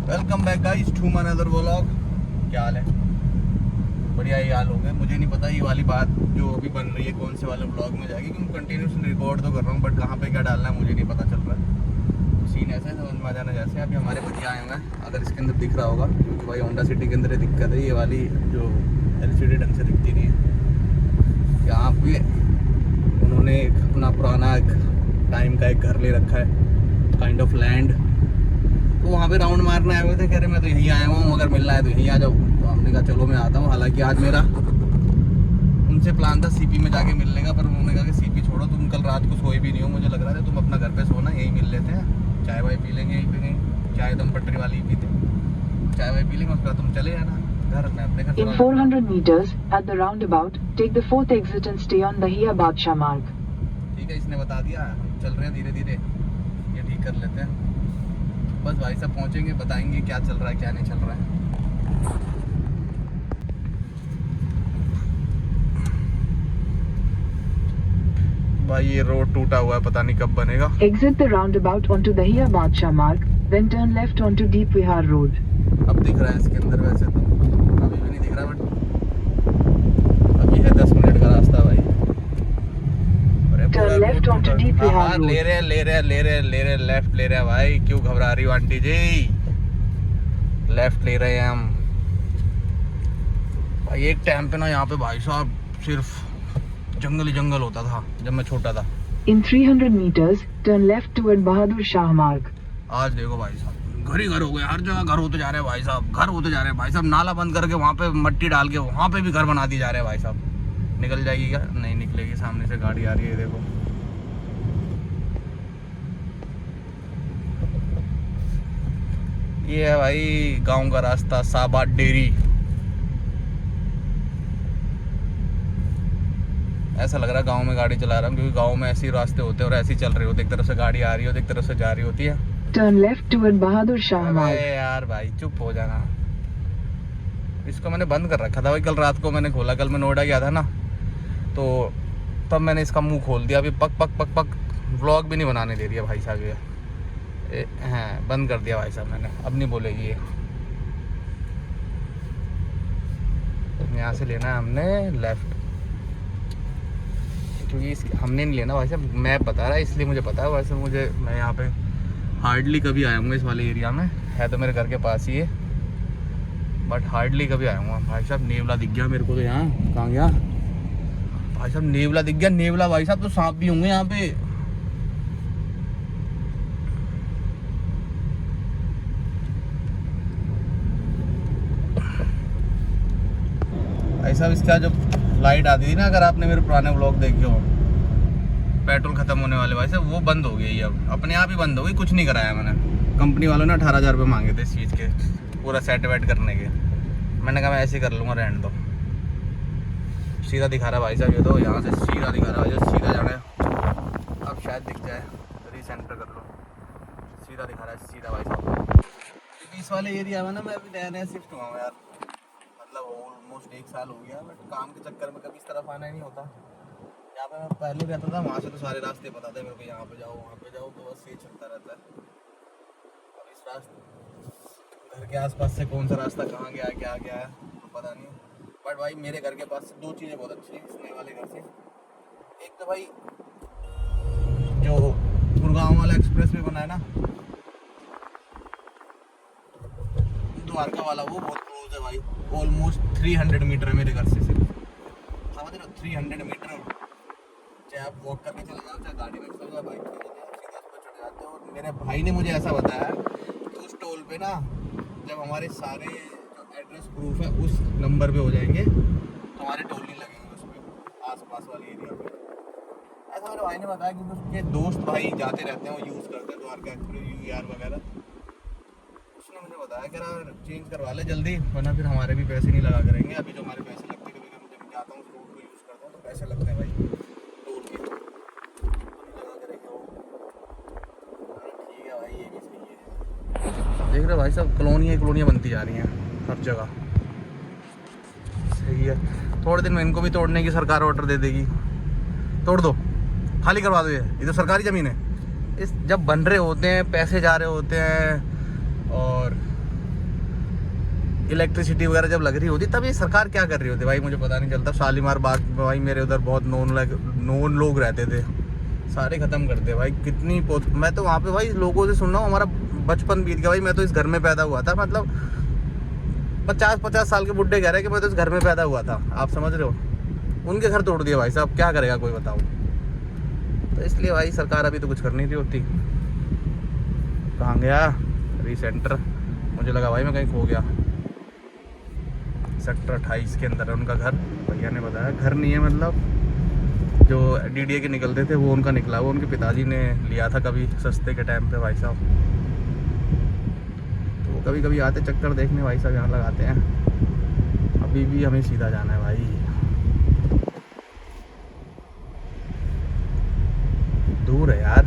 Welcome back guys to my another vlog. क्या हाल है? बढ़िया ही हाल हो गए। मुझे नहीं पता ये वाली बात जो अभी बन रही है कौन से वाले व्लॉग में जाएगी, क्योंकि कंटिन्यूसली रिकॉर्ड तो कर रहा हूँ, बट कहाँ पे क्या डालना है मुझे नहीं पता चल रहा है। सीन ऐसा है, समझ में आ जाना। जैसे अभी हमारे भैया आए हुए हैं, अगर इसके अंदर दिख रहा होगा, क्योंकि भाई होंडा सिटी के अंदर ये दिक्कत है, ये वाली जो LCD ढंग से दिखती नहीं है। यहाँ पे उन्होंने एक अपना पुराना एक टाइम का एक घर ले रखा है, काइंड ऑफ लैंड। तो वहाँ पे राउंड मारने आए हुए थे, कह रहे मैं तो यहीं आया हूँ, अगर मिलना है तो यहीं आ जाओ। तो हमने कहा चलो मैं आता हूँ। हालांकि आज मेरा उनसे प्लान था सीपी में जाके मिलने का, पर उन्होंने कहा कि सीपी छोड़ो, तुम कल रात को सोए भी नहीं हो, मुझे लग रहा था तुम अपना घर पे सोना, यहीं मिल लेते हैं, चाय वाय पी लेंगे यहीं पे, कहीं चाय दम पटरी वाली ही पीते, चाय वाय पी लेंगे, उसके बाद तुम चले आना घर। मैं अपने घर In 400 meters, at the roundabout, take the 4th exit and stay on Dahiya Badshah Marg. ठीक है, इसने बता दिया, हम चल रहे हैं धीरे धीरे, ये ठीक कर लेते हैं। बस भाई साहब पहुँचेंगे, बताएंगे क्या चल रहा है क्या नहीं चल रहा है। भाई ये रोड टूटा हुआ है, पता नहीं कब बनेगा। Exit the roundabout onto Dahiya Badshah Marg, then turn left onto Deep Vihar Road. अब दिख रहा है इसके अंदर, वैसे तो अभी भी नहीं दिख रहा, बट अभी है 10 मिनट का रास्ता भाई। Turn left onto Deep Vihar Road. ले रहे लेफ्ट ले रहे हैं भाई। क्यों घबरा रही हो आंटी जी? लेफ्ट ले रहे हैं हम भाई। एक टाइम पे ना यहाँ पे भाई साहब सिर्फ जंगल ही जंगल होता था जब मैं छोटा था। In 300 meters, turn left toward Bahadur Shah Marg. आज देखो भाई साहब घर ही घर हो गए, हर जगह घर होते जा रहे हैं भाई साहब, घर होते जा रहे हैं भाई साहब। नाला बंद करके वहाँ पे मट्टी डाल के वहाँ पे भी घर बना दिए जा रहे हैं भाई साहब। निकल जाएगी क्या? नहीं निकलेगी, सामने से गाड़ी आ रही है देखो। ये है भाई गांव का रास्ता, साबाद डेरी। ऐसा लग रहा है गांव में गाड़ी चला रहा हूँ, क्योंकि गांव में ऐसे ही रास्ते होते हैं और ऐसे ही चल रहे होते, एक तरफ से गाड़ी आ रही होती है, एक तरफ से जा रही होती है। Turn left toward Bahadur Shah Marg. अरे यार भाई चुप हो जाना। इसको मैंने बंद कर रखा था भाई, कल रात को मैंने खोला, कल मैं नोएडा गया था ना, तो तब मैंने इसका मुंह खोल दिया। अभी पक पक पक पक व्लॉग भी नहीं बनाने दे रही है भाई साहब ये। हाँ बंद कर दिया भाई साहब मैंने, अब नहीं बोलेगी ये। यहाँ से लेना है हमने लेफ्ट, क्योंकि हमने नहीं लेना भाई साहब, मैप बता रहा है इसलिए मुझे पता है। वैसे मुझे, मैं यहाँ पे हार्डली कभी आया हूँ इस वाले एरिया में, है तो मेरे घर के पास ही है, बट हार्डली कभी आया हूँ भाई साहब। नेवला दिख गया मेरे को तो यहाँ, कहाँ गया भाई साहब? नेवला दिख गया, नेवला भाई साहब। तो सांप भी होंगे यहाँ पे। भाई साहब इसका जो लाइट आती थी ना, अगर आपने मेरे पुराने व्लॉग देखे हो, पेट्रोल खत्म होने वाले भाई साहब, वो बंद हो गई। अब अपने आप ही बंद हो गई, कुछ नहीं कराया मैंने। कंपनी वालों ने 18,000 रुपये मांगे थे इस चीज़ के, पूरा सेट वेट करने के। मैंने कहा मैं ऐसे ही कर लूँगा, रहने दो। सीधा दिखा रहा है भाई साहब, ये तो यहाँ से सीधा दिखा रहा है, सीधा जाना है। अब शायद दिख जाए, रीसेंटर कर लो। सीधा दिखा रहा है, सीधा भाई साहब। क्योंकि इस वाले एरिया में ना मैं अभी नया नया शिफ्ट हुआ हूँ यार, मतलब ऑलमोस्ट 1 साल हो गया, बट काम के चक्कर में कभी इस तरफ आना ही नहीं होता। यहाँ पे मैं पहले रहता था, वहाँ से तो सारे रास्ते पता थे मेरे को, यहाँ पे जाओ वहाँ पे जाओ, तो बस ये चलता रहता है। अब इस रास्ते घर के आसपास से कौन सा रास्ता कहाँ गया है क्या गया है तो पता नहीं, बट भाई मेरे घर के पास से 2 चीज़ें बहुत अच्छी हैं इस नए वाले घर से। एक तो भाई जो गुड़गांव वाला एक्सप्रेस वे बना है ना, द्वारका वाला, वो बहुत क्लोज है भाई। ऑलमोस्ट 300 मीटर है मेरे घर से, सिर्फ समझ रहे हो, 300 मीटर। चाहे आप वॉक करके चले जाओ, चाहे गाड़ी में चले जाओ, बाइक पे चले जाओ, सीधा इस पर चढ़ जाते हो। और मेरे भाई ने मुझे ऐसा बताया कि उस टोल पे ना, जब हमारे सारे जो एड्रेस प्रूफ है उस नंबर पे हो जाएंगे तो हमारे टोल नहीं लगेंगे उस पर, आसपास वाले एरिया पे। ऐसा मेरे भाई ने बताया, क्योंकि उसके दोस्त भाई जाते रहते हैं, वो यूज़ करते हैं द्वारका एक्सप्रेस, UER वगैरह। उसने मुझे बताया कि यार चेंज करवा ले जल्दी, वरना फिर हमारे भी पैसे नहीं लगा करेंगे। अभी जो हमारे पैसे लगते हैं, कभी कभी जब जाता हूँ उस रोड को यूज़ करता हूँ तो पैसे लगते हैं भाई टोल के, तो लगा करेंगे वो। ठीक है भाई, ये भी सही है। देख रहे भाई साहब, कॉलोनियाँ बनती जा रही हैं हर जगह, सही है। थोड़े दिन में इनको भी तोड़ने की सरकार ऑर्डर दे देगी, तोड़ दो, खाली करवा दो, ये तो सरकारी ज़मीन है। इस जब बन रहे होते हैं, पैसे जा रहे होते हैं और इलेक्ट्रिसिटी वगैरह जब लग रही होती तब ये सरकार क्या कर रही होती भाई, मुझे पता नहीं चलता। शालीमार बाग में भाई मेरे उधर बहुत नोन लोग रहते थे, सारे ख़त्म कर दे भाई। कितनी मैं तो वहाँ पे भाई लोगों से सुन रहा हूँ, हमारा बचपन बीत गया भाई, मैं तो इस घर में पैदा हुआ था। मतलब 50-50 साल के बुड्ढे कह रहे हैं कि मैं तो इस घर में पैदा हुआ था, आप समझ रहे हो। उनके घर तोड़ दिए भाई साहब, क्या करेगा कोई बताओ। तो इसलिए भाई सरकार अभी तो कुछ कर नहीं रही होती। कहाँ गया रीसेंटर, मुझे लगा भाई मैं कहीं खो गया। सेक्टर 28 के अंदर है उनका घर, भैया ने बताया। घर नहीं है, मतलब जो DDA के निकलते थे वो उनका निकला, वो उनके पिताजी ने लिया था कभी सस्ते के टाइम पे भाई साहब। तो कभी कभी आते चक्कर देखने भाई साहब, यहाँ लगाते हैं। अभी भी हमें सीधा जाना है भाई, दूर है यार।